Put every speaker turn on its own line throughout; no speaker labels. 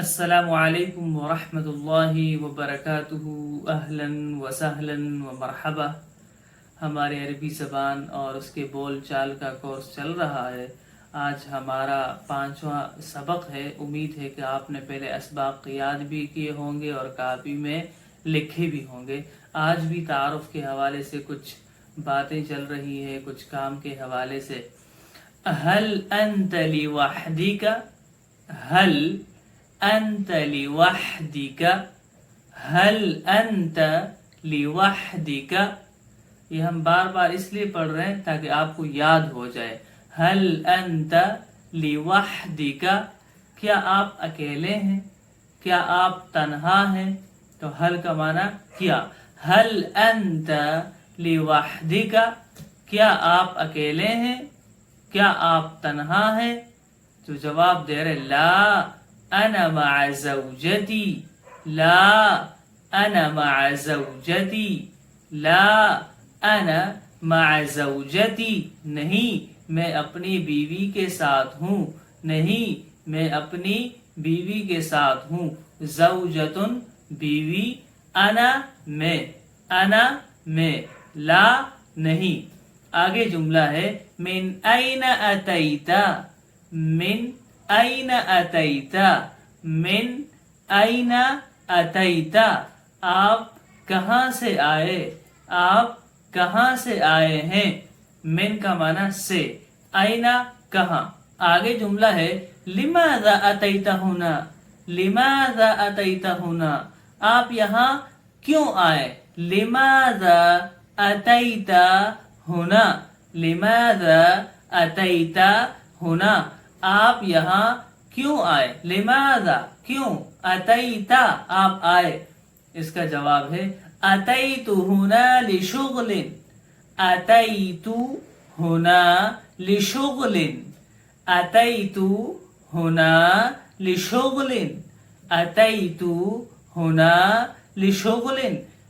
السلام علیکم ورحمۃ اللہ وبرکاتہ۔ اہلاً و سہلاً و مرحبا۔ ہمارے عربی زبان اور اس کے بول چال کا کورس چل رہا ہے۔ آج ہمارا 5واں سبق ہے۔ امید ہے کہ آپ نے پہلے اسباق یاد بھی کیے ہوں گے اور کاپی میں لکھے بھی ہوں گے۔ آج بھی تعارف کے حوالے سے کچھ باتیں چل رہی ہیں، کچھ کام کے حوالے سے۔ هل انت لوحدك؟ هل انت لوحدك؟ هل انت لوحدك؟ یہ ہم بار بار اس لیے پڑھ رہے ہیں تاکہ آپ کو یاد ہو جائے۔ هل انت لوحدك؟ کیا آپ اکیلے ہیں؟ کیا آپ تنہا ہیں؟ تو حل کا معنی کیا۔ هل انت لوحدك؟ کیا آپ اکیلے ہیں؟ کیا آپ تنہا ہیں؟ تو جواب دے رہے لا انا مع زوجتی، لا انا مع زوجتی، لا انا مع زوجتی، نہیں میں اپنی بیوی کے ساتھ ہوں، نہیں میں اپنی بیوی کے ساتھ ہوں۔ زوجتن بیوی، انا میں، انا میں، لا نہیں۔ آگے جملہ ہے من این اتیتا، من این اتیتا، من این اتیتا، آپ کہاں سے آئے، آپ کہاں سے آئے ہیں۔ من کا معنی سے، این کہاں۔ آگے جملہ ہے لماذا اتیتا ہونا، لماذا اتیتا ہونا، آپ یہاں کیوں آئے۔ لماذا اتیتا ہونا، لماذا اتیتا ہونا، آپ یہاں کیوں آئے۔ لماذا کیوں، اتیتا آپ آئے۔ اس کا جواب ہے اتیت ہونا لشغل، اتیت ہونا لشغل، اتیت ہونا لشغل، اتیت ہونا لشغل،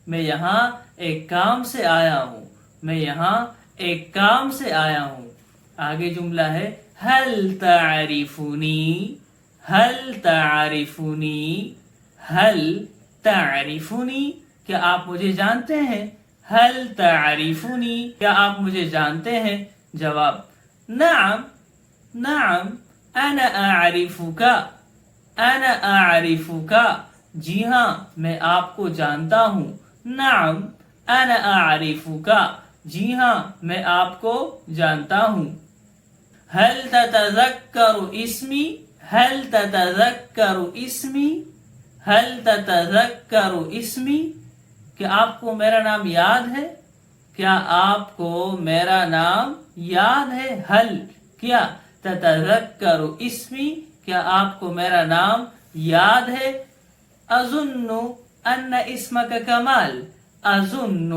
میں یہاں ایک کام سے آیا ہوں، میں یہاں ایک کام سے آیا ہوں۔ آگے جملہ ہے هل تعرفنی، هل تعرفنی، هل تعرفنی، کیا آپ مجھے جانتے ہیں۔ هل تعرفنی، کیا آپ مجھے جانتے ہیں۔ جواب نعم، نعم انا اعرفک، انا اعرفک، جی ہاں میں آپ کو جانتا ہوں۔ نعم انا اعرفک، جی ہاں میں آپ کو جانتا ہوں۔ هل تتذکر اسمی، هل تتذکر اسمی، هل تتذکر اسمی، کیا آپ کو میرا نام یاد ہے، کیا آپ کو میرا نام یاد ہے۔ هل کیا، تتذکر اسمی، کیا آپ کو میرا نام یاد ہے۔ اظن ان اسمک کمال، اظن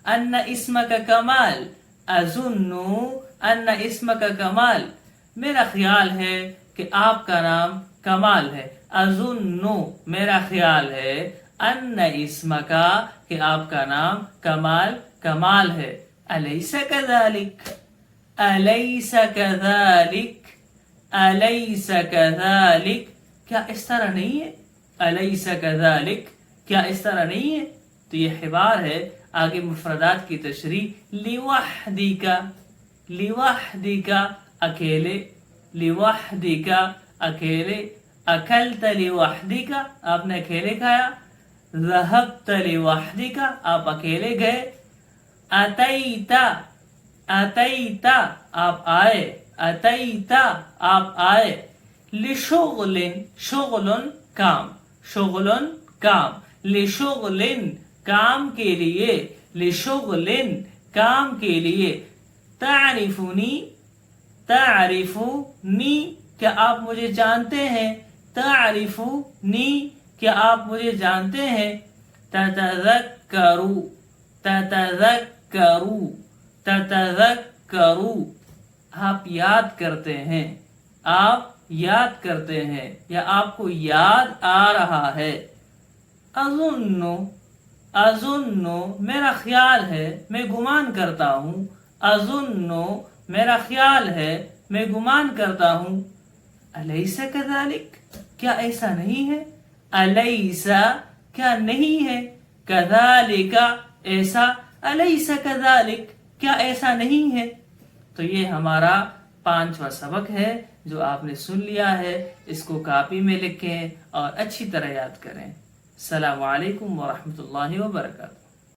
ان اسمک کمال، اظن ان اسمک کمال، میرا خیال ہے کہ آپ کا نام کمال ہے۔ اظن میرا خیال ہے، ان اسمک کہ آپ کا نام کمال، کمال ہے۔ الیس کذالک، الیس کذالک، الیس کذالک، کیا اس طرح نہیں ہے۔ الیس کذالک، کیا اس طرح نہیں ہے۔ تو یہ حوار ہے۔ آگے مفردات کی تشریح، لوحدک، لوحدک اکیلے، لوحدک اکیلے، اکلت لوحدک آپ نے اکیلے کھایا، ذهبت لوحدک آپ اکیلے گئے، اتیتا، اتیتا آپ آئے، اتیتا آپ آئے، لشغل، شغل کام، شغل کام، لشغل کام کے لیے، لشغل کام کے لیے، تعرفنی، تعرفنی کیا آپ مجھے جانتے ہیں، تعرفنی کیا آپ مجھے جانتے ہیں۔ تتذکر، تتذکر، تتذکر، آپ یاد کرتے ہیں، آپ یاد کرتے ہیں یا آپ کو یاد آ رہا ہے۔ اظن، اظن میرا خیال ہے، میں گمان کرتا ہوں۔ اظن میرا خیال ہے، میں گمان کرتا ہوں۔ الیس کذالک، کیا ایسا نہیں ہے؟ الیسا کیا نہیں ہے؟ کذالک ایسا، الیسا کذالک کیا ایسا نہیں ہے؟ تو یہ ہمارا 5واں سبق ہے جو آپ نے سن لیا ہے. اس کو کاپی میں لکھیں اور اچھی طرح یاد کریں. السلام علیکم ورحمۃ اللہ وبرکاتہ.